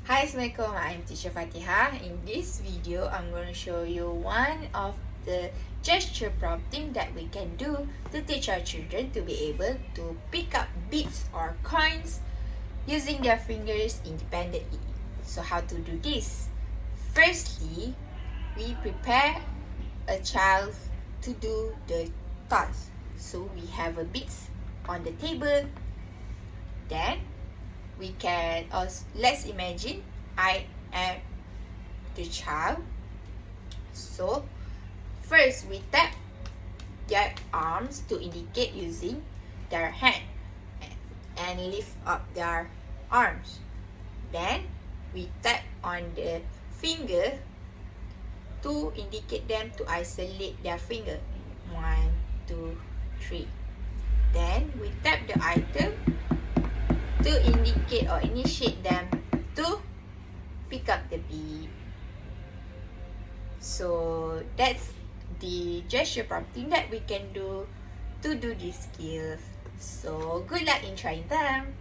Hi, Assalamualaikum. I'm Teacher Fatihah. In this video, I'm going to show you one of the gesture prompting that we can do to teach our children to be able to pick up beads or coins using their fingers independently. So how to do this? Firstly, we prepare a child to do the task. So we have a beads on the table. Then let's imagine I am the child. So first we tap their arms to indicate using their hand and lift up their arms. Then we tap on the finger to indicate them to isolate their finger. 1, 2, 3. Then we tap the item to indicate or initiate them to pick up the bead. So that's the gesture prompting that we can do to do these skills. So good luck in trying them.